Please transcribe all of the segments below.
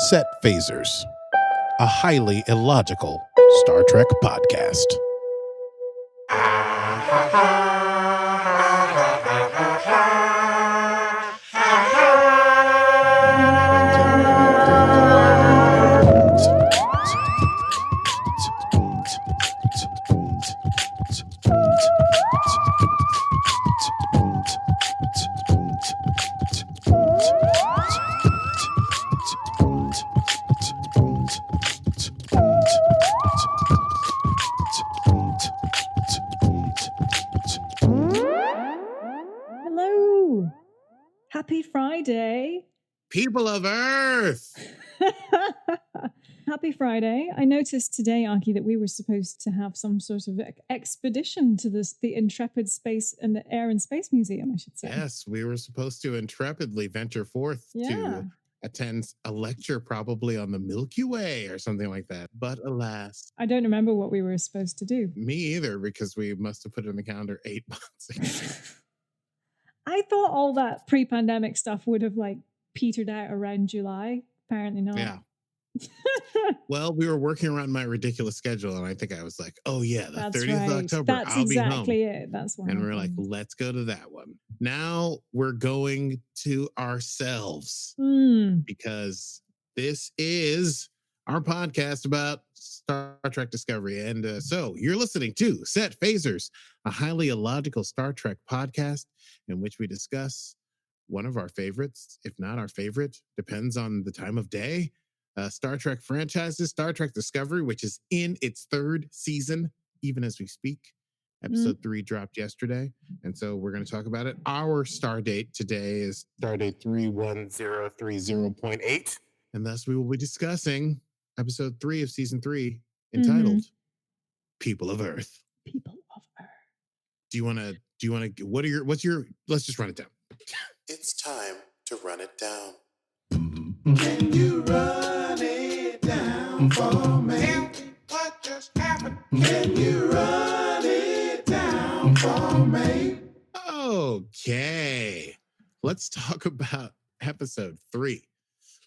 Set Phasers, a highly illogical Star Trek podcast. Hello. Happy Friday. People of Earth. Happy Friday. I noticed today, Aki, that we were supposed to have some sort of expedition to the Intrepid Space and the Air and Space Museum, I should say. Yes, we were supposed to intrepidly venture forth to attend a lecture probably on the Milky Way or something like that. But alas. I don't remember what we were supposed to do. Me either, because we must have put it in the calendar 8 months ago. I thought all that pre-pandemic stuff would have petered out around July. Apparently not. Yeah. Well, we were working around my ridiculous schedule, and I think I was like, "Oh yeah, the 30th of October, That's I'll exactly be home." it. That's what. And we're like, "Let's go to that one." Now we're going to ourselves because this is our podcast about Star Trek Discovery, and so you're listening to Set Phasers, a highly illogical Star Trek podcast in which we discuss one of our favorites, if not our favorite, depends on the time of day. Star Trek franchises, Star Trek Discovery, which is in its 3rd season, even as we speak. Episode 3 dropped yesterday, and so we're going to talk about it. Our star date today is stardate 31030.8, and thus we will be discussing episode 3 of season 3, entitled "People of Earth." People of Earth. Do you want to? Let's just run it down. It's time to run it down. Can you run it down for me? Tell me what just happened. Can you run it down for me? Okay, let's talk about episode 3.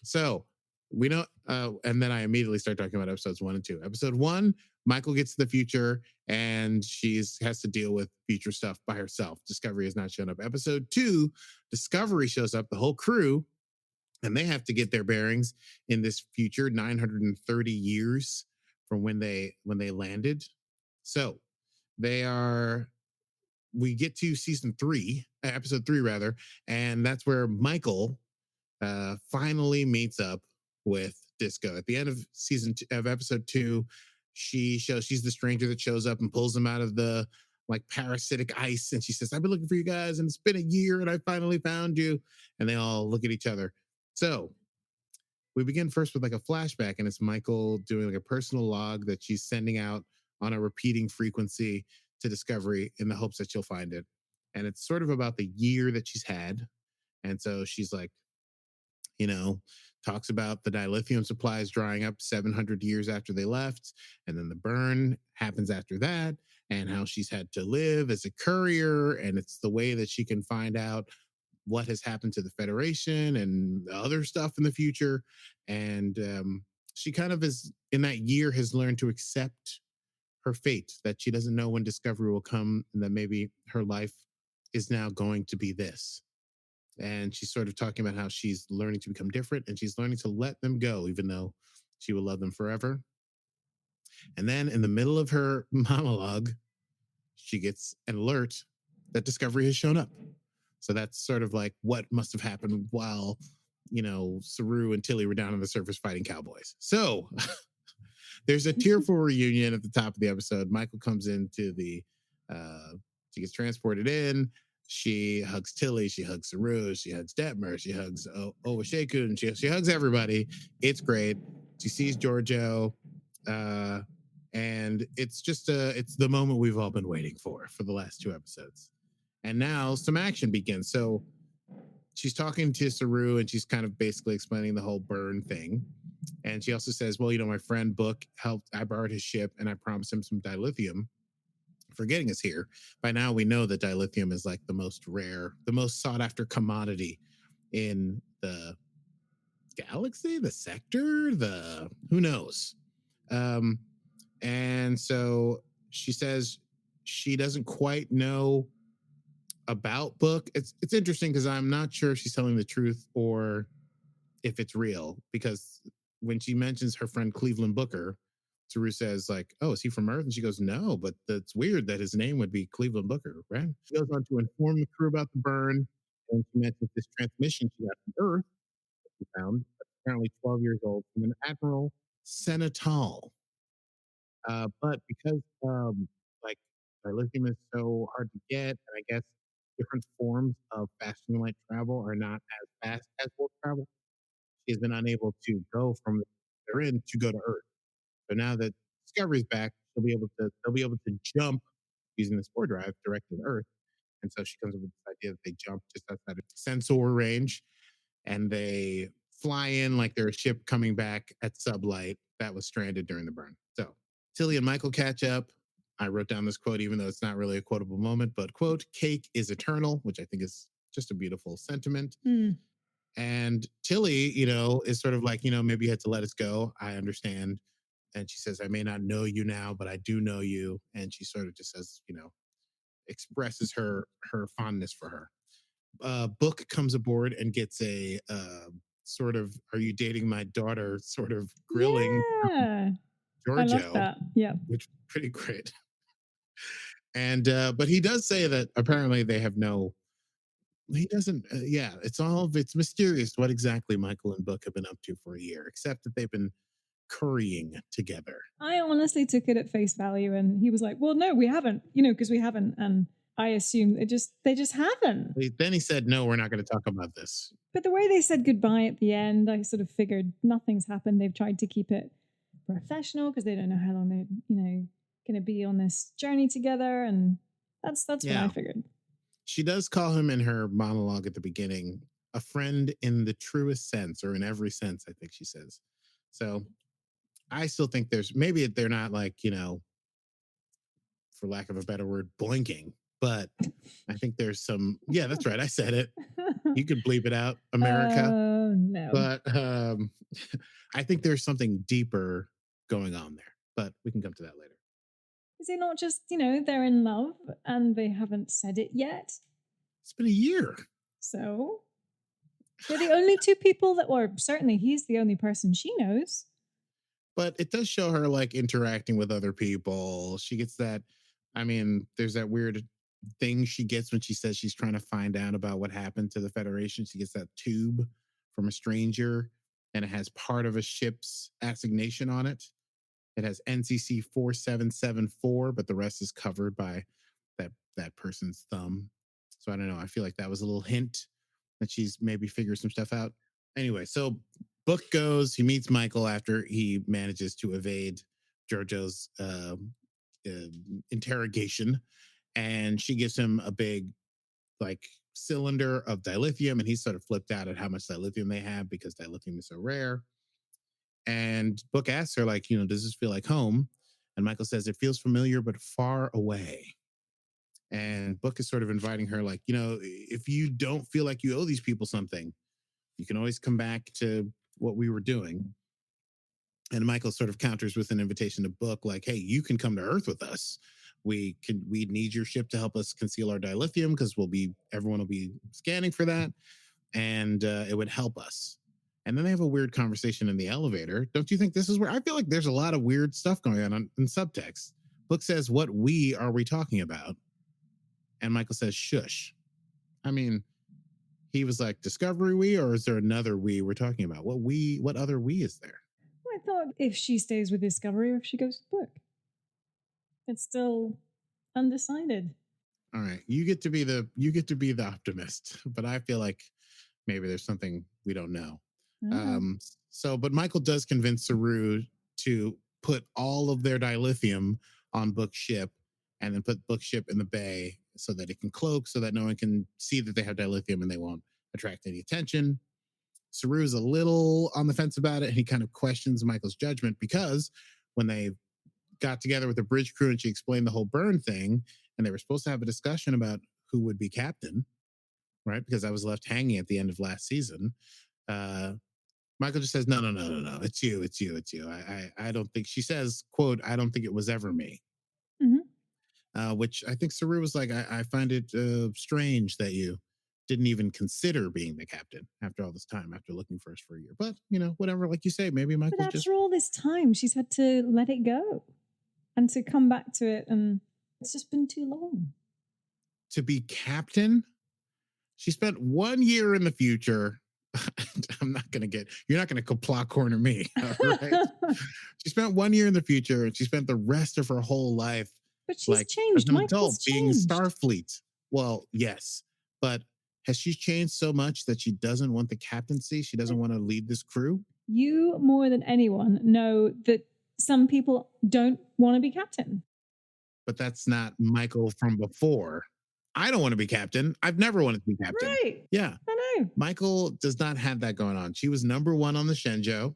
So we know, and then I immediately start talking about episodes 1 and 2. Episode 1, Michael gets to the future and has to deal with future stuff by herself. Discovery has not shown up. Episode 2, Discovery shows up, the whole crew, and they have to get their bearings in this future 930 years from when they landed. So we get to episode 3 rather, and that's where Michael finally meets up with Disco. At the end of episode 2, she's the stranger that shows up and pulls them out of the parasitic ice, and she says, "I've been looking for you guys, and it's been a year, and I finally found you." And they all look at each other. So we begin first with a flashback, and it's Michael doing a personal log that she's sending out on a repeating frequency to Discovery in the hopes that she'll find it. And it's sort of about the year that she's had. And so she's talks about the dilithium supplies drying up 700 years after they left. And then the burn happens after that, and how she's had to live as a courier. And it's the way that she can find out what has happened to the Federation and other stuff in the future. And she kind of in that year has learned to accept her fate, that she doesn't know when Discovery will come, and that maybe her life is now going to be this. And she's sort of talking about how she's learning to become different, and she's learning to let them go, even though she will love them forever. And then in the middle of her monologue, she gets an alert that Discovery has shown up. So that's sort of what must have happened while, Saru and Tilly were down on the surface fighting cowboys. So there's a tearful reunion at the top of the episode. Michael comes into she gets transported in. She hugs Tilly. She hugs Saru. She hugs Detmer. She hugs Owasheku. And she hugs everybody. It's great. She sees Giorgio. And it's just it's the moment we've all been waiting for the last 2 episodes. And now some action begins. So she's talking to Saru, and she's kind of basically explaining the whole burn thing. And she also says, well, my friend Book helped. I borrowed his ship, and I promised him some dilithium for getting us here. By now, we know that dilithium is the most rare, the most sought after commodity in the galaxy, the sector, the who knows. And so she says she doesn't quite know about Book. It's interesting because I'm not sure if she's telling the truth or if it's real, because when she mentions her friend Cleveland Booker, Saru says like, "Oh, is he from Earth?" And she goes, "No, but that's weird that his name would be Cleveland Booker, right?" She goes on to inform the crew about the burn, and she mentions this transmission she got from Earth that she found, apparently 12 years old, from an Admiral Senetal. But because like lithium is so hard to get, and I guess different forms of fast and light travel are not as fast as warp travel, she has been unable to go from they're in to go to Earth. So now that Discovery's back, they'll be able to jump using the spore drive directly to Earth. And so she comes up with this idea that they jump just outside of sensor range and they fly in like they're a ship coming back at sublight that was stranded during the burn. So Tilly and Michael catch up. I wrote down this quote, even though it's not really a quotable moment, but quote, "Cake is eternal," which I think is just a beautiful sentiment. And Tilly, is sort of like, maybe you had to let us go. I understand. And she says, "I may not know you now, but I do know you." And she sort of just says, expresses her fondness for her. Book comes aboard and gets a sort of "Are you dating my daughter?" sort of grilling Yeah. from I love Giorgio, that. Yeah. which was pretty great. And but he does say that apparently they have no. He doesn't. Yeah, it's mysterious what exactly Michael and Book have been up to for a year, except that they've been currying together. I honestly took it at face value, and he was like, "Well, no, we haven't, because we haven't." And I assumed they just haven't. Then he said, "No, we're not going to talk about this." But the way they said goodbye at the end, I sort of figured nothing's happened. They've tried to keep it professional because they don't know how long they're, going to be on this journey together, and that's what I figured. She does call him in her monologue at the beginning a friend in the truest sense, or in every sense, I think she says. So I still think maybe they're not like, for lack of a better word, blinking, but I think there's some, yeah, that's right. I said it. You could bleep it out, America. Oh, no. But I think there's something deeper going on there, but we can come to that later. Is it not just, they're in love and they haven't said it yet? It's been a year. So they're the only two people or certainly he's the only person she knows. But it does show her like interacting with other people. She gets that. I mean, there's that weird thing she gets when she says she's trying to find out about what happened to the Federation. She gets that tube from a stranger, and it has part of a ship's assignation on it. It has NCC 4774, but the rest is covered by that person's thumb. So I don't know. I feel like that was a little hint that she's maybe figured some stuff out. Anyway, so Book goes, he meets Michael after he manages to evade Giorgio's interrogation, and she gives him a big like cylinder of dilithium, and he's sort of flipped out at how much dilithium they have because dilithium is so rare. And Book asks her, like, does this feel like home? And Michael says, "It feels familiar, but far away." And Book is sort of inviting her, like, if you don't feel like you owe these people something, you can always come back to what we were doing. And Michael sort of counters with an invitation to Book, like, "Hey, you can come to Earth with us. We need your ship to help us conceal our dilithium because everyone will be scanning for that, and it would help us." And then they have a weird conversation in the elevator. Don't you think this is where I feel like there's a lot of weird stuff going on in subtext? Book says, "What we are we talking about?" And Michael says, "Shush." I mean, he was like, "Discovery we, or is there another we we're talking about? What other we is there?" I thought if she stays with Discovery or if she goes with Book. It's still undecided. All right. You get to be the optimist, but I feel like maybe there's something we don't know. But Michael does convince Saru to put all of their dilithium on Book's ship and then put Book's ship in the bay so that it can cloak so that no one can see that they have dilithium and they won't attract any attention. Saru's a little on the fence about it, and he kind of questions Michael's judgment because when they got together with the bridge crew and she explained the whole burn thing, and they were supposed to have a discussion about who would be captain, right? Because I was left hanging at the end of last season. Michael just says, no. It's you. I don't think, she says, quote, I don't think it was ever me. Which I think Saru was like, I find it strange that you didn't even consider being the captain after all this time, after looking for us for a year. But, whatever, like you say, maybe But Michael's after just, all this time, she's had to let it go and to come back to it, and it's just been too long. to be captain. She spent 1 year in the future. You're not going to plot corner me. All right. She spent 1 year in the future, and she spent the rest of her whole life But she's like changed. as an Michael's adult being in changed. Starfleet. Well, yes, but has she changed so much that she doesn't want the captaincy? She doesn't want to lead this crew? You, more than anyone, know that some people don't want to be captain. But that's not Michael from before. I don't want to be captain. I've never wanted to be captain. Right. Yeah. I know. Michael does not have that going on. She was number 1 on the Shenzhou.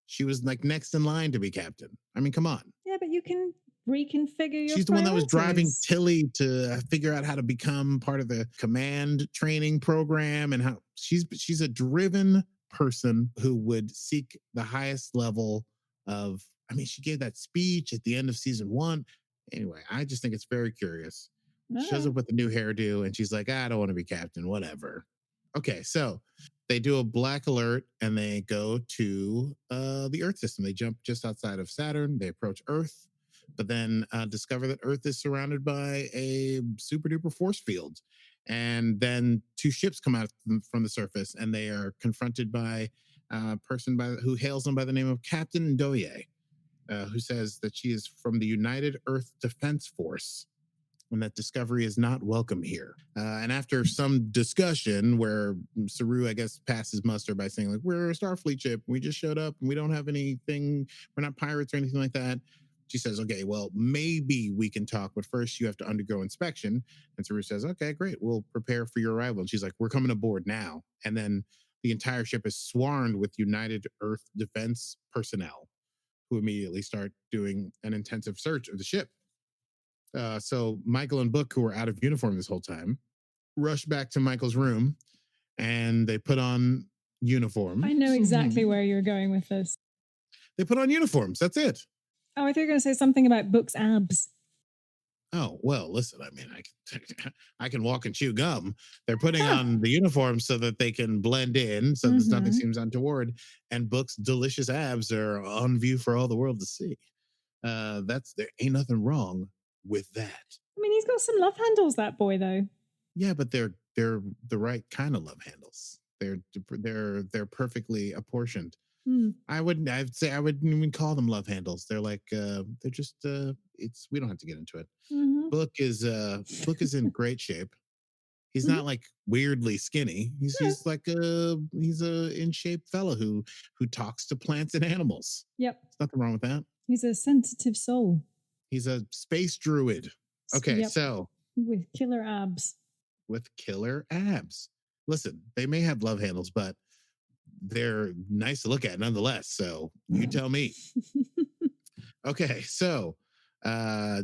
She was like next in line to be captain. I mean, come on. Yeah, but you can reconfigure your She's the one that was driving priorities. Tilly to figure out how to become part of the command training program, and how she's a driven person who would seek the highest level of, I mean, she gave that speech at the end of season 1. Anyway, I just think it's very curious. She shows up with a new hairdo and she's like, I don't want to be captain, whatever. Okay, so they do a black alert and they go to the Earth system. They jump just outside of Saturn. They approach Earth, but then discover that Earth is surrounded by a super duper force field. And then 2 ships come out from the surface, and they are confronted by a person who hails them by the name of Captain Ndoye, who says that she is from the United Earth Defense Force, and that Discovery is not welcome here. And after some discussion where Saru, I guess, passes muster by saying, like, we're a Starfleet ship, we just showed up, and we don't have anything, we're not pirates or anything like that. She says, okay, well, maybe we can talk, but first you have to undergo inspection. And Saru says, okay, great, we'll prepare for your arrival. And she's like, we're coming aboard now. And then the entire ship is swarmed with United Earth Defense personnel, who immediately start doing an intensive search of the ship. So Michael and Book, who were out of uniform this whole time, rush back to Michael's room, and they put on uniforms. I know exactly where you're going with this. They put on uniforms. That's it. Oh, I thought you were going to say something about Book's abs. Oh, well, listen, I mean, I can walk and chew gum. They're putting on the uniform so that they can blend in, so that nothing seems untoward. And Book's delicious abs are on view for all the world to see. There ain't nothing wrong with that. I mean, he's got some love handles, that boy, though. Yeah, but they're the right kind of love handles. They're perfectly apportioned. I'd say I wouldn't even call them love handles. They're like they're just we don't have to get into it. Book is in great shape. He's not like weirdly skinny. He's like he's a in shape fellow who talks to plants and animals. Yep. There's nothing wrong with that. He's a sensitive soul. He's a space druid. Okay, Yep. so with killer abs. Listen, they may have love handles, but they're nice to look at nonetheless. So you tell me. Okay, so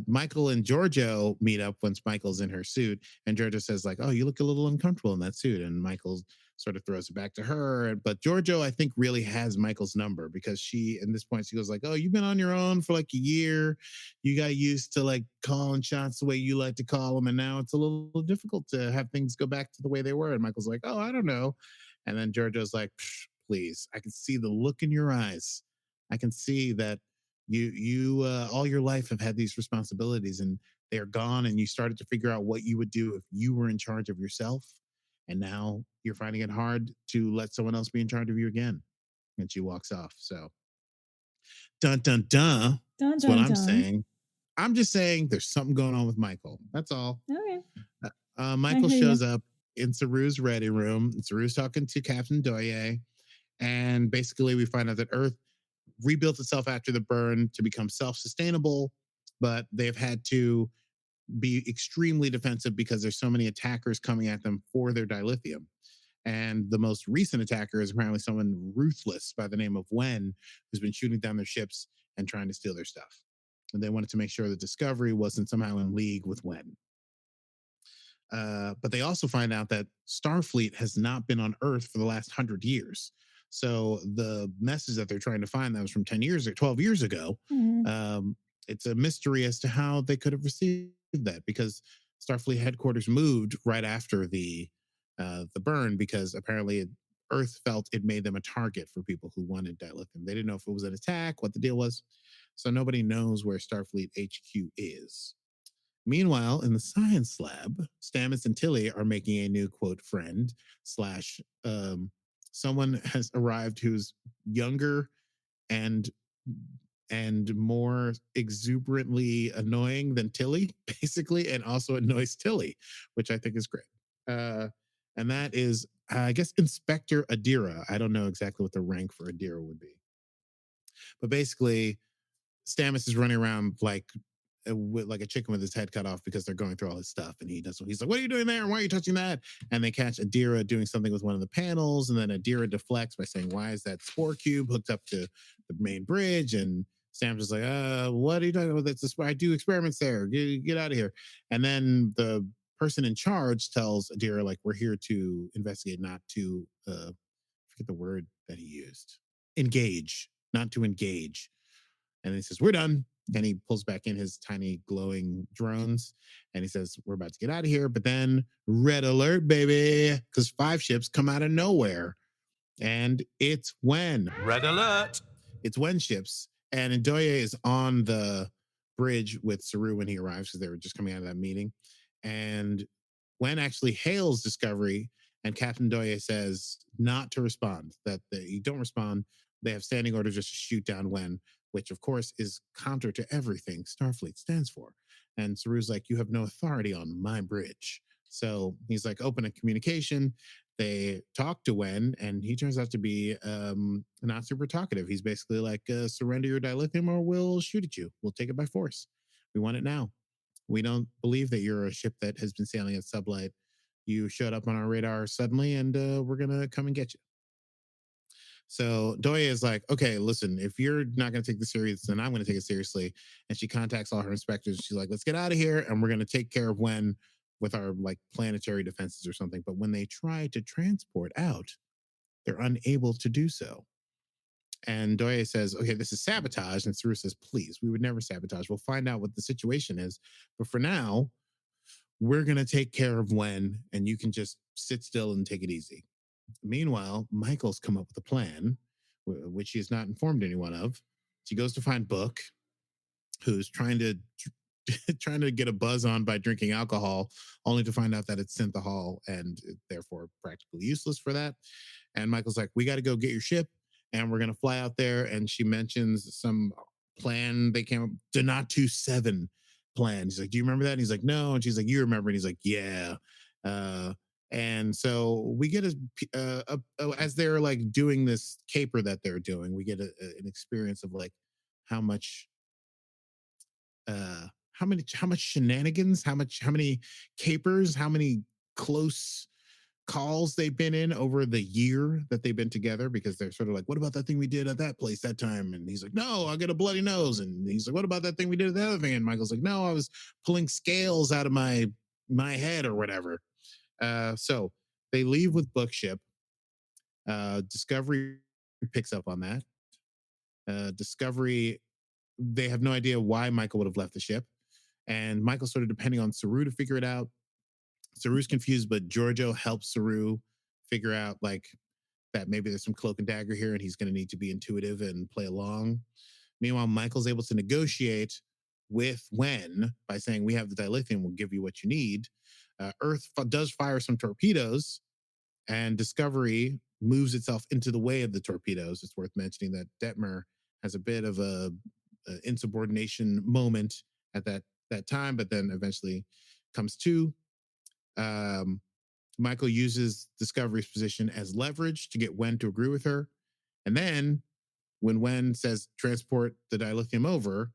Michael and Giorgio meet up once Michael's in her suit, and Giorgio says, like, oh, you look a little uncomfortable in that suit. And Michael sort of throws it back to her. But Giorgio, I think, really has Michael's number, because she, at this point, she goes like, oh, you've been on your own for like a year. You got used to like calling shots the way you like to call them. And now it's a little difficult to have things go back to the way they were. And Michael's like, oh, I don't know. And then Giorgio's like, please, I can see the look in your eyes. I can see that you all your life have had these responsibilities, and they are gone, and you started to figure out what you would do if you were in charge of yourself. And now you're finding it hard to let someone else be in charge of you again. And she walks off. So dun dun dun. That's what I'm saying. I'm just saying there's something going on with Michael. That's all. Okay. Michael shows up in Saru's ready room. Saru's talking to Captain Ndoye. And basically we find out that Earth rebuilt itself after the burn to become self-sustainable, but they've had to be extremely defensive because there's so many attackers coming at them for their dilithium. And the most recent attacker is apparently someone ruthless by the name of Wen, who's been shooting down their ships and trying to steal their stuff. And they wanted to make sure that Discovery wasn't somehow in league with Wen. But they also find out that Starfleet has not been on Earth for the last 100 years. So the message that they're trying to find that was from 12 years ago. It's a mystery as to how they could have received that, because Starfleet headquarters moved right after the burn, because apparently Earth felt it made them a target for people who wanted dilithium. They didn't know if it was an attack, what the deal was. So nobody knows where Starfleet HQ is. Meanwhile, in the science lab, Stamets and Tilly are making a new quote friend slash someone has arrived who's younger and more exuberantly annoying than Tilly, basically, and also annoys Tilly, which I think is great. And that is, I guess, Inspector Adira. I don't know exactly what the rank for Adira would be, but basically, Stamets is running around like a chicken with his head cut off because they're going through all his stuff, and he's like, "What are you doing there? Why are you touching that?" And they catch Adira doing something with one of the panels, and then Adira deflects by saying, "Why is that spore cube hooked up to the main bridge?" And Stamets is like, "What are you talking about? I do experiments there. Get out of here." And then the person in charge tells Adira, like, "We're here to investigate, not to forget the word that he used. Engage, not to engage." And he says, "We're done." And he pulls back in his tiny glowing drones and he says, "We're about to get out of here." But then, red alert, baby, because 5 ships come out of nowhere. And it's when? Red alert. It's when ships. And Ndoye is on the bridge with Saru when he arrives, because they were just coming out of that meeting. And Wen actually hails Discovery, and Captain Ndoye says not to respond, that you don't respond. They have standing orders just to shoot down Wen, which of course is counter to everything Starfleet stands for. And Saru's like, "You have no authority on my bridge." So he's like, open a communication. They talk to Wen, and he turns out to be not super talkative. He's basically like, "Surrender your dilithium or we'll shoot at you. We'll take it by force. We want it now. We don't believe that you're a ship that has been sailing at sublight. You showed up on our radar suddenly, and we're going to come and get you." So Doye is like, "Okay, listen, if you're not going to take this serious, then I'm going to take it seriously." And she contacts all her inspectors. She's like, "Let's get out of here, and we're going to take care of Wen with our like planetary defenses or something." But when they try to transport out, they're unable to do so. And Doye says, "Okay, this is sabotage." And Saru says, "Please, we would never sabotage. We'll find out what the situation is. But for now, we're going to take care of Wen, and you can just sit still and take it easy." Meanwhile, Michael's come up with a plan, which he has not informed anyone of. She goes to find Book, who's trying to get a buzz on by drinking alcohol, only to find out that it's synthahol and therefore practically useless for that. And Michael's like, "We got to go get your ship, and we're going to fly out there." And she mentions some plan they came up, Donatu 7 plan. He's like, "Do you remember that?" And he's like, "No." And she's like, "You remember?" And he's like, "Yeah." And so we get as they're like doing this caper that they're doing, we get an experience of like how much shenanigans, how many capers, how many close calls they've been in over the year that they've been together, because they're sort of like, "What about that thing we did at that place that time?" And he's like, "No, I'll get a bloody nose." And he's like, "What about that thing we did at the other thing?" And Michael's like, "No, I was pulling scales out of my head or whatever." So they leave with Bookship. Discovery picks up on that. Discovery, they have no idea why Michael would have left the ship. And Michael's sort of depending on Saru to figure it out. Saru's confused, but Giorgio helps Saru figure out like that maybe there's some cloak and dagger here, and he's going to need to be intuitive and play along. Meanwhile, Michael's able to negotiate with Wen by saying, "We have the dilithium, we'll give you what you need." Earth does fire some torpedoes, and Discovery moves itself into the way of the torpedoes. It's worth mentioning that Detmer has a bit of a insubordination moment at that time, but then eventually comes to. Michael uses Discovery's position as leverage to get Wen to agree with her. And then when Wen says transport the dilithium over,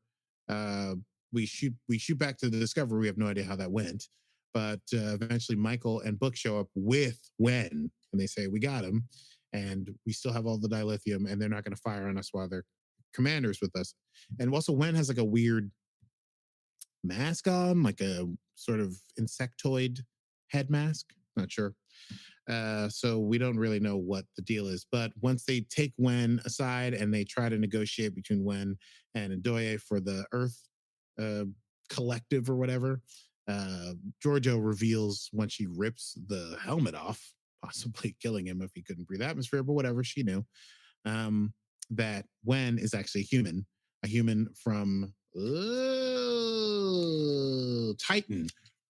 we shoot back to the Discovery. We have no idea how that went. But eventually Michael and Book show up with Wen, and they say, "We got him, and we still have all the dilithium, and they're not going to fire on us while they're commanders with us." And also Wen has like a weird mask on, like a sort of insectoid head mask. Not sure. So we don't really know what the deal is. But once they take Wen aside and they try to negotiate between Wen and Ndoye for the Earth uh, collective or whatever, Giorgio reveals when she rips the helmet off, possibly killing him if he couldn't breathe atmosphere, but whatever, she knew, that Wen is actually a human from Titan.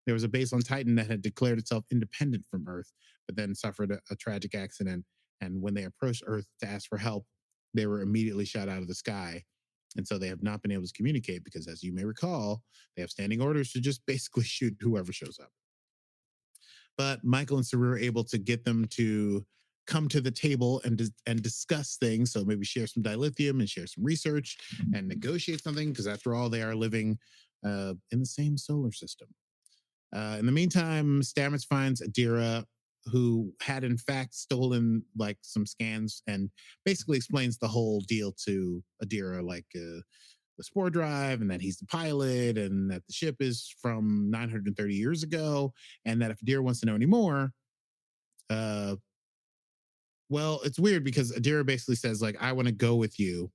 There was a base on Titan that had declared itself independent from Earth, but then suffered a tragic accident. And when they approached Earth to ask for help, they were immediately shot out of the sky. And so they have not been able to communicate because, as you may recall, they have standing orders to just basically shoot whoever shows up. But Michael and Saru are able to get them to come to the table and discuss things. So maybe share some dilithium and share some research and negotiate something, because after all, they are living in the same solar system. In the meantime, Stamets finds Adira, who had in fact stolen like some scans, and basically explains the whole deal to Adira, like the spore drive, and that he's the pilot, and that the ship is from 930 years ago, and that if Adira wants to know any more, well, it's weird because Adira basically says like, I want to go with you,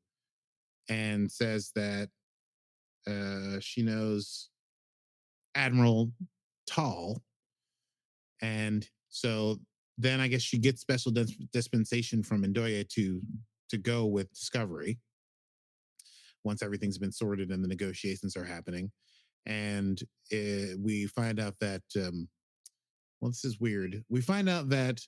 and says that she knows Admiral Tall. And so then I guess she gets special dispensation from Ndoye to go with Discovery once everything's been sorted and the negotiations are happening. And we find out that, well, this is weird. We find out that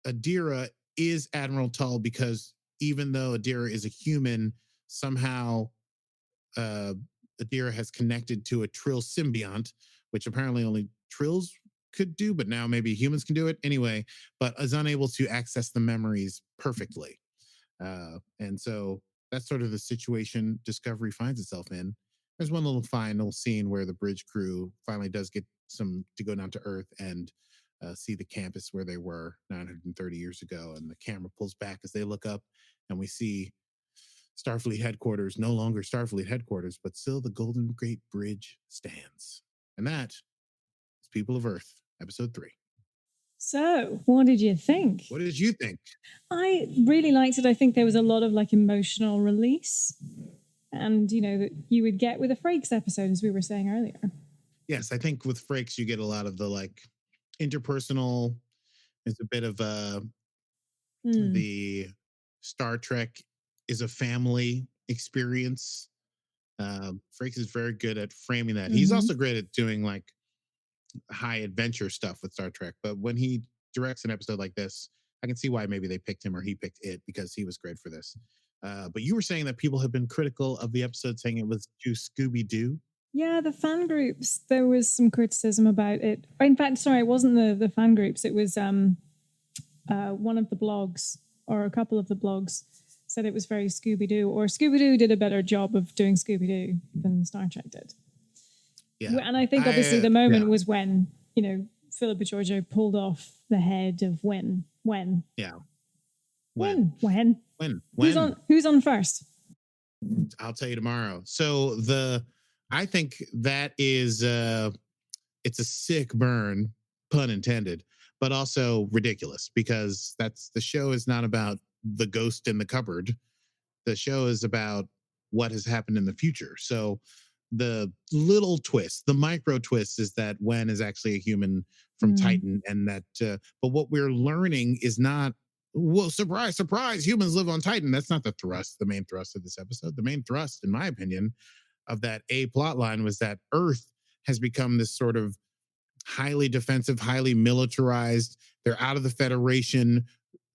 Adira is Admiral Tull, because even though Adira is a human, somehow Adira has connected to a Trill symbiont, which apparently only Trills could do, but now maybe humans can do it anyway, but is unable to access the memories perfectly. And so that's sort of the situation Discovery finds itself in. There's one little final scene where the bridge crew finally does get some to go down to Earth and see the campus where they were 930 years ago. And the camera pulls back as they look up, and we see Starfleet headquarters, no longer Starfleet headquarters, but still the Golden Gate Bridge stands. And that is People of Earth, episode 3. So, what did you think? What did you think? I really liked it. I think there was a lot of like emotional release, and that you would get with a Frakes episode, as we were saying earlier. Yes, I think with Frakes you get a lot of the like interpersonal. There's a bit of the Star Trek is a family experience. Frakes is very good at framing that. He's also great at doing like high adventure stuff with Star Trek, but when he directs an episode like this, I can see why maybe they picked him, or he picked it, because he was great for this. But you were saying that people have been critical of the episode, saying it was too Scooby-Doo. Yeah, the fan groups, there was some criticism about it. In fact, sorry, it wasn't the fan groups. It was one of the blogs, or a couple of the blogs, said it was very Scooby-Doo, or Scooby-Doo did a better job of doing Scooby-Doo than Star Trek did. Yeah. And I think obviously the moment was when, Philip Giorgio pulled off the head of When. Yeah. When? Who's on first? I'll tell you tomorrow. So I think that is it's a sick burn, pun intended, but also ridiculous, because the show is not about the ghost in the cupboard. The show is about what has happened in the future. So the little twist, the micro twist, is that Wen is actually a human from Titan, and that but what we're learning is not, well, surprise, humans live on Titan. That's not the main thrust of this episode. The main thrust, in my opinion, of that plot line was that Earth has become this sort of highly defensive, highly militarized, they're out of the Federation,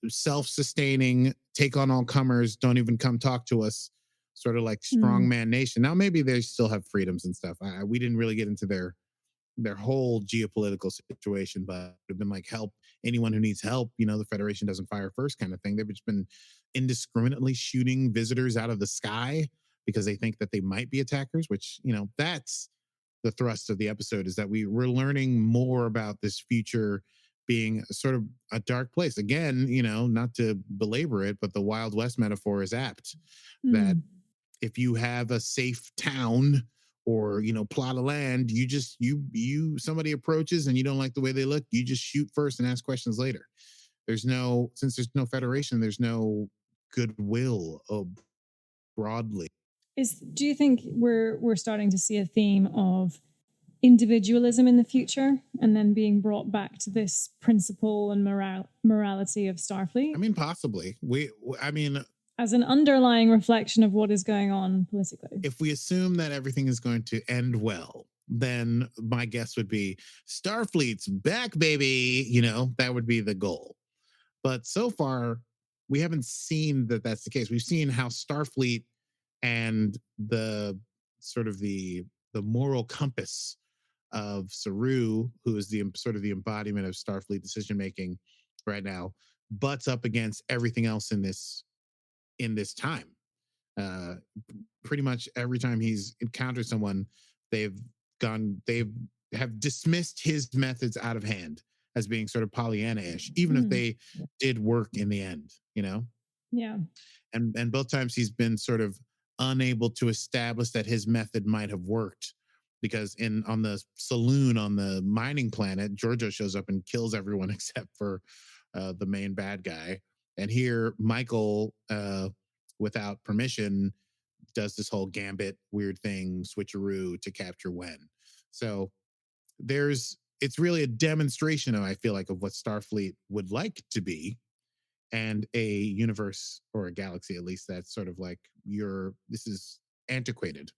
self-sustaining, take on all comers, don't even come talk to us, sort of like strongman nation. Now maybe they still have freedoms and stuff. We didn't really get into their whole geopolitical situation, but they've been like, help anyone who needs help. The Federation doesn't fire first, kind of thing. They've just been indiscriminately shooting visitors out of the sky because they think that they might be attackers, which, that's the thrust of the episode, is that we're learning more about this future being sort of a dark place. Again, not to belabor it, but the Wild West metaphor is apt, that if you have a safe town or plot of land, somebody approaches and you don't like the way they look, you just shoot first and ask questions later. Since there's no federation, there's no goodwill broadly. Do you think we're starting to see a theme of individualism in the future, and then being brought back to this principle and morality of Starfleet? I mean, possibly. As an underlying reflection of what is going on politically. If we assume that everything is going to end well, then my guess would be Starfleet's back, baby. That would be the goal. But so far, we haven't seen that that's the case. We've seen how Starfleet and the sort of the moral compass of Saru, who is the sort of the embodiment of Starfleet decision making right now, butts up against everything else in this time. Pretty much every time he's encountered someone, they have dismissed his methods out of hand as being sort of Pollyanna-ish, even if they did work in the end, Yeah. And both times he's been sort of unable to establish that his method might have worked, because on the saloon on the mining planet, Giorgio shows up and kills everyone except for the main bad guy. And here, Michael, without permission, does this whole gambit weird thing, switcheroo to capture Wen. So it's really a demonstration of, I feel like, of what Starfleet would like to be, and a universe, or a galaxy at least, that's sort of like, this is antiquated.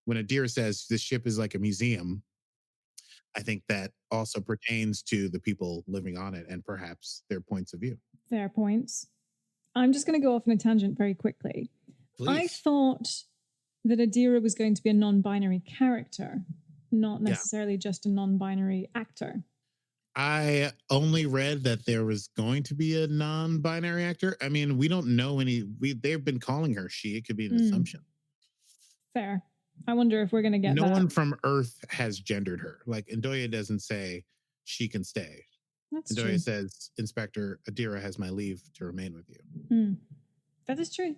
When Adira says this ship is like a museum, I think that also pertains to the people living on it and perhaps their points of view. Fair points. I'm just going to go off on a tangent very quickly. Please. I thought that Adira was going to be a non-binary character, not necessarily just a non-binary actor. I only read that there was going to be a non-binary actor. I mean, we don't know they've been calling her she. It could be an assumption. Fair. I wonder if we're going to get No one from Earth has gendered her. Like, Ndoye doesn't say she can stay. That's Ndoye true. says, Inspector Adira has my leave to remain with you. That is true.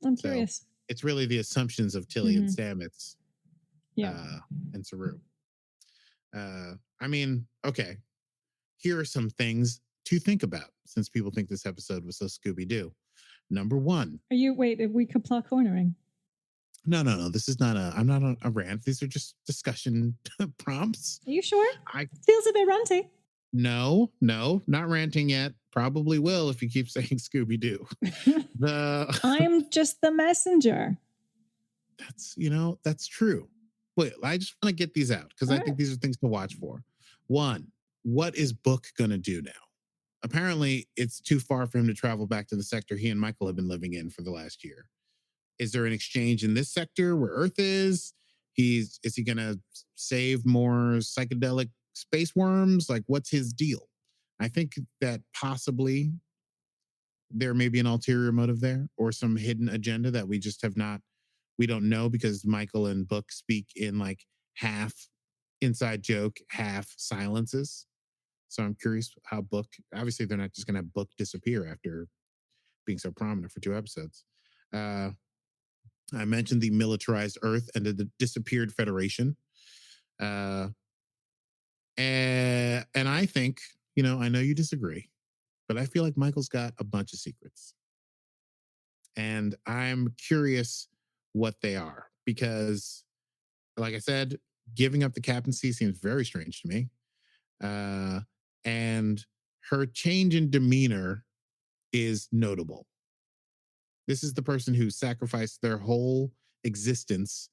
I'm curious. It's really the assumptions of Tilly and Stamets and Saru. I mean, okay. Here are some things to think about, since people think this episode was so Scooby-Doo. Number one. Are we kapla cornering? No. This is not I'm not on a rant. These are just discussion prompts. Are you sure? Feels a bit ranty. No, not ranting yet. Probably will if you keep saying Scooby-Doo. I'm just the messenger. That's true. Wait, I just want to get these out, because I think these are things to watch for. One, what is Book going to do now? Apparently, it's too far for him to travel back to the sector he and Michael have been living in for the last year. Is there an exchange in this sector where Earth is? Is he going to save more psychedelic space worms? Like, what's his deal? I think that possibly there may be an ulterior motive there, or some hidden agenda that we just we don't know, because Michael and Book speak in like half inside joke, half silences. So I'm curious how Book, obviously they're not just going to have Book disappear after being so prominent for 2 episodes. I mentioned the militarized Earth and the disappeared Federation. And I think, I know you disagree, but I feel like Michael's got a bunch of secrets. And I'm curious what they are, because, like I said, giving up the captaincy seems very strange to me. And her change in demeanor is notable. This is the person who sacrificed their whole existence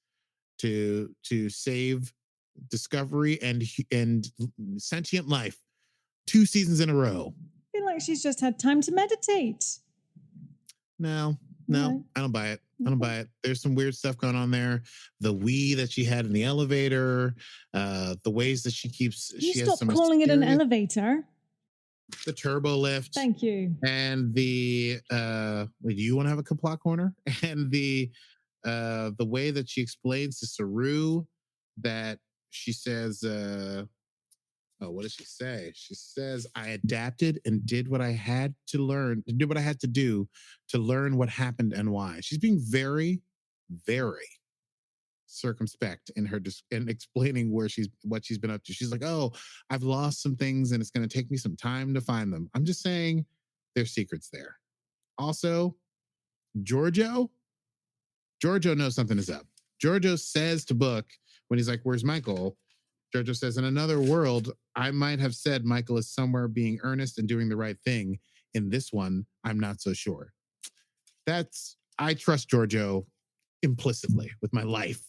to save Discovery and sentient life 2 seasons in a row. I feel like she's just had time to meditate. No, I don't buy it. There's some weird stuff going on there. The we that she had in the elevator, the ways that she keeps. You stop calling it an elevator. The turbo lift. Thank you. And the do you want to have a complot corner? And the way that she explains to Saru that she says, what does she say? She says, I adapted and did what I had to do to learn what happened and why. She's being very, very circumspect in her in explaining what she's been up to. She's like, "Oh, I've lost some things, and it's going to take me some time to find them." I'm just saying, there's secrets there. Also, Giorgio knows something is up. Giorgio says to Book when he's like, "Where's Michael?" Giorgio says, "In another world, I might have said Michael is somewhere being earnest and doing the right thing. In this one, I'm not so sure." I trust Giorgio implicitly with my life.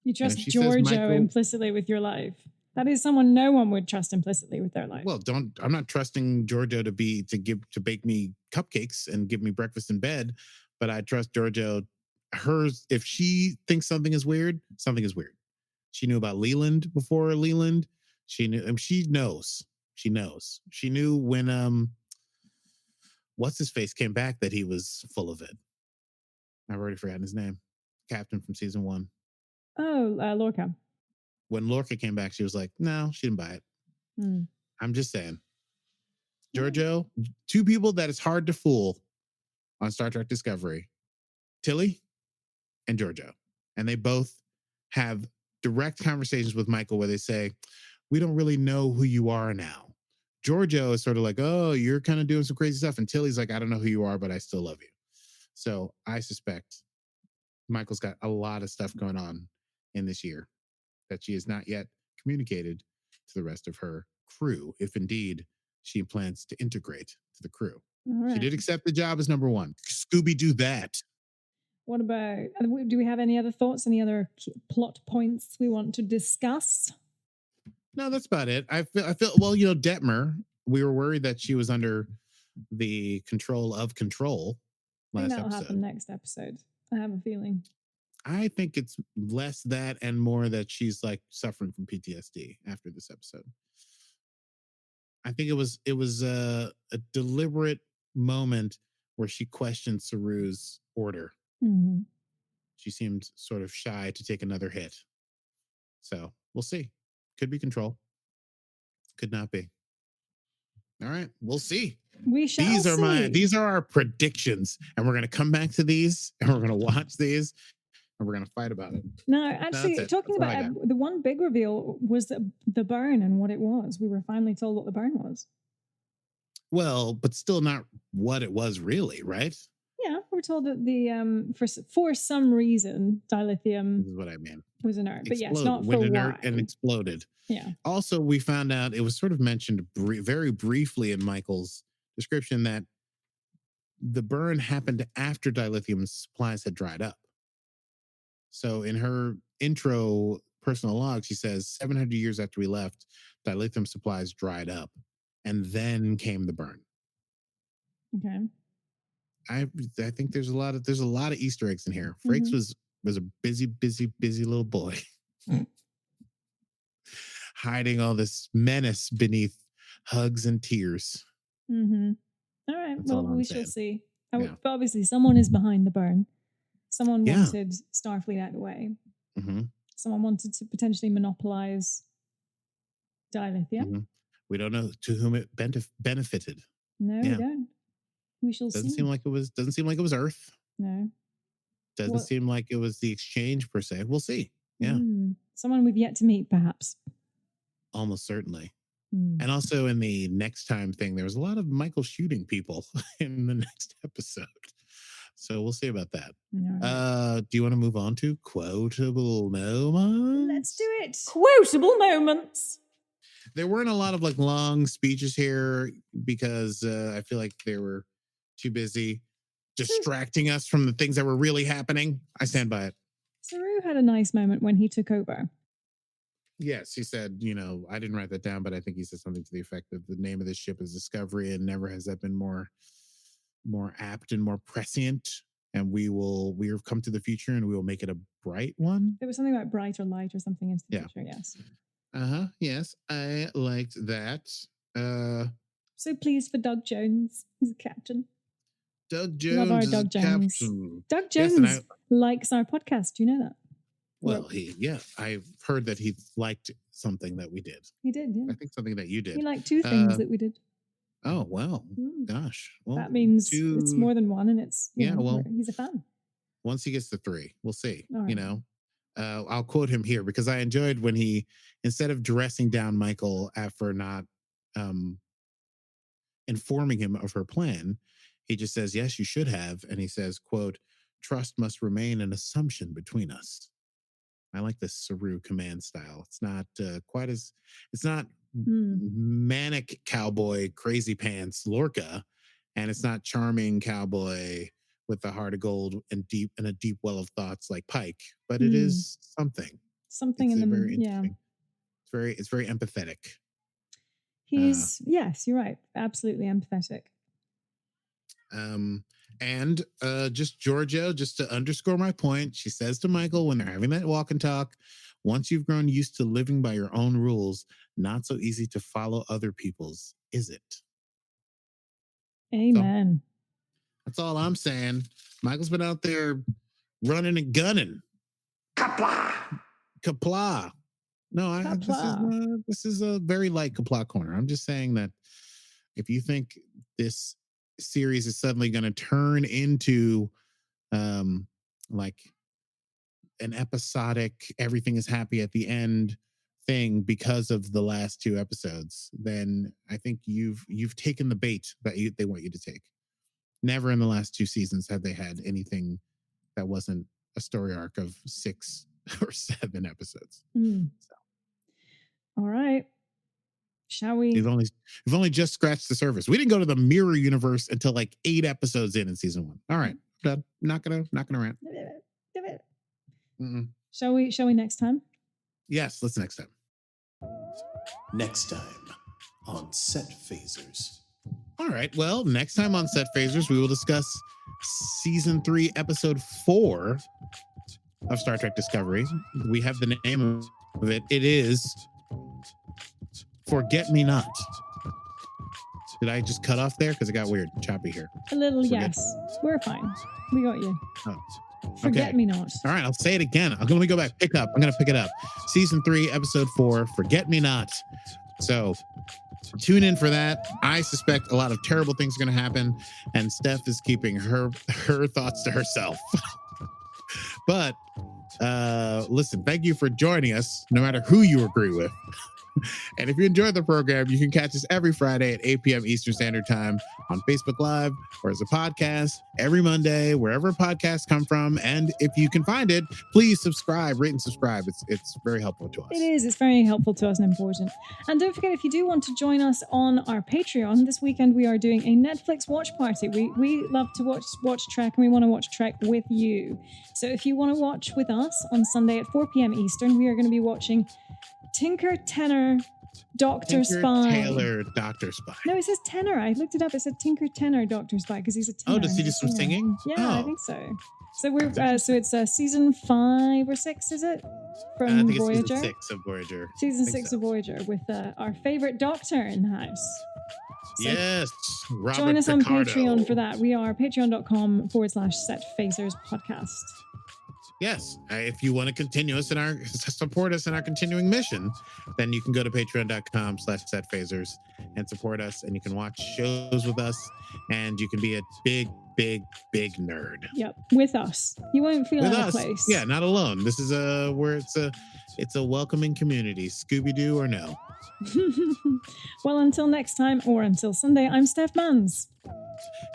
You trust Giorgio implicitly with your life. That is someone no one would trust implicitly with their life. Well, I'm not trusting Giorgio to bake me cupcakes and give me breakfast in bed, but I trust Giorgio. If she thinks something is weird, something is weird. She knew about Leland before Leland. She knew. She knows. She knows. She knew when what's his face came back that he was full of it. I've already forgotten his name. Captain from season 1. Oh, Lorca. When Lorca came back, she was like, "No, she didn't buy it." I'm just saying. Giorgio, 2 people that it's hard to fool on Star Trek Discovery, Tilly and Giorgio. And they both have direct conversations with Michael where they say, "We don't really know who you are now." Giorgio is sort of like, "Oh, you're kind of doing some crazy stuff." And Tilly's like, "I don't know who you are, but I still love you." So I suspect Michael's got a lot of stuff going on in this year that she has not yet communicated to the rest of her crew, if indeed she plans to integrate to the crew. Right. She did accept the job as number 1. Scooby-Doo that. What about, do we have any other thoughts, any other plot points we want to discuss? No, that's about it. I feel well, Detmer, we were worried that she was under the control of control last episode. That'll happen next episode. I have a feeling. I think it's less that and more that she's like suffering from PTSD after this episode. I think it was a deliberate moment where she questioned Saru's order. Mm-hmm. She seemed sort of shy to take another hit. So we'll see. Could be control. Could not be. All right, we'll see. We shall see. These are our predictions, and we're going to come back to these, and we're going to watch these, and we're going to fight about it. No, actually, talking about the one big reveal was the burn and what it was. We were finally told what the burn was. Well, but still not what it was really, right? Yeah, we're told that for some reason dilithium. This is what I mean. Was inert, but yes, not for inert and exploded. Yeah. Also, we found out it was sort of mentioned very briefly in Michael's description that the burn happened after dilithium supplies had dried up. So in her intro personal log, she says 700 years after we left, dilithium supplies dried up, and then came the burn. Okay. I think there's a lot of Easter eggs in here. Frakes was a busy little boy. Hiding all this menace beneath hugs and tears. Mm-hmm. All right. Well, we shall see. But obviously, someone is behind the burn. Someone wanted Starfleet out of the way. Mm-hmm. Someone wanted to potentially monopolize dilithium. Mm-hmm. We don't know to whom it benefited. No, we don't. We shall see. Doesn't seem like it was Earth. No. Doesn't seem like it was the exchange per se. We'll see. Yeah. Someone we've yet to meet, perhaps. Almost certainly. And also in the next time thing, there was a lot of Michael shooting people in the next episode. So we'll see about that. Right. Do you want to move on to quotable moments? Let's do it. Quotable moments. There weren't a lot of like long speeches here because I feel like they were too busy distracting us from the things that were really happening. I stand by it. Saru had a nice moment when he took over. Yes, he said, I didn't write that down, but I think he said something to the effect that the name of this ship is Discovery, and never has that been more apt and more prescient. And we have come to the future, and we will make it a bright one. There was something about bright or light or something into the future. Yes. Yes, I liked that. So pleased for Doug Jones. He's a captain. Doug Jones. Love our Doug Jones. Captain. Doug Jones likes our podcast. Do you know that? Well, I've heard that he liked something that we did. He did, yeah. I think something that you did. He liked 2 things that we did. Oh, well, gosh. Well, that means it's more than one, and it's, he's a fan. Once he gets to 3, we'll see, I'll quote him here because I enjoyed when he, instead of dressing down Michael for not informing him of her plan, he just says, yes, you should have. And he says, quote, trust must remain an assumption between us. I like this Saru command style. It's not quite as, it's not manic cowboy, crazy pants Lorca, and it's not charming cowboy with the heart of gold and a deep well of thoughts like Pike, but it is something. Something It's in the, very yeah. interesting. It's very empathetic. He's, yes, you're right. Absolutely empathetic. And just Giorgio, just to underscore my point, she says to Michael when they're having that walk and talk, once you've grown used to living by your own rules, not so easy to follow other people's, is it? Amen. So, that's all I'm saying. Michael's been out there running and gunning. Kapla! Kapla. No, this is a very light Kapla corner. I'm just saying that if you think this series is suddenly going to turn into like an episodic everything is happy at the end thing because of the last 2 episodes, then I think you've taken the bait that they want you to take. Never in the last 2 seasons have they had anything that wasn't a story arc of 6 or 7 episodes. So. All right. Shall we? We've only just scratched the surface. We didn't go to the mirror universe until like 8 episodes in season 1. All right, done. Not gonna rant. Shall we next time? Yes, let's next time. Next time on Set Phasers. All right. Well, next time on Set Phasers, we will discuss season 3, episode 4 of Star Trek Discovery. We have the name of it. It is Forget Me Not. Did I just cut off there? Because it got weird, choppy here. A little, yes. We're fine. We got you. Oh. Forget Me Not. All right, I'll say it again. Let me go back. I'm going to pick it up. Season 3, episode 4, Forget Me Not. So tune in for that. I suspect a lot of terrible things are going to happen, and Steph is keeping her thoughts to herself. But listen, thank you for joining us, no matter who you agree with. And if you enjoy the program, you can catch us every Friday at 8 p.m. Eastern Standard Time on Facebook Live or as a podcast every Monday, wherever podcasts come from. And if you can find it, please subscribe, rate and subscribe. It's very helpful to us. It is. It's very helpful to us and important. And don't forget, if you do want to join us on our Patreon, this weekend we are doing a Netflix watch party. We love to watch Trek, and we want to watch Trek with you. So if you want to watch with us on Sunday at 4 p.m. Eastern, we are going to be watching Tinker Tenor Dr. Spy. Taylor Dr. Spy. No, it says tenor. I looked it up. It said Tinker Tenor Dr. Spy because he's a tenor. Oh, does he do some singing? Yeah, I think so. So we're so it's season 5 or 6, is it? From I think Voyager. It's season 6 of Voyager. Season 6 of Voyager with our favorite doctor in the house. So yes, Robert join us Picardo. on Patreon for that. We are patreon.com/Set Phasers Yes, if you want to support us in our continuing mission, then you can go to patreon.com/setphasers and support us, and you can watch shows with us, and you can be a big nerd. Yep, with us. You won't feel out of place. Yeah, not alone. This is it's a welcoming community, Scooby-Doo or no. Well, until next time, or until Sunday, I'm Steph Mans.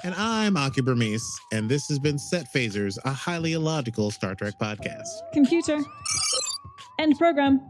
And I'm Aki Burmese, and this has been Set Phasers, a highly illogical Star Trek podcast. Computer. End program.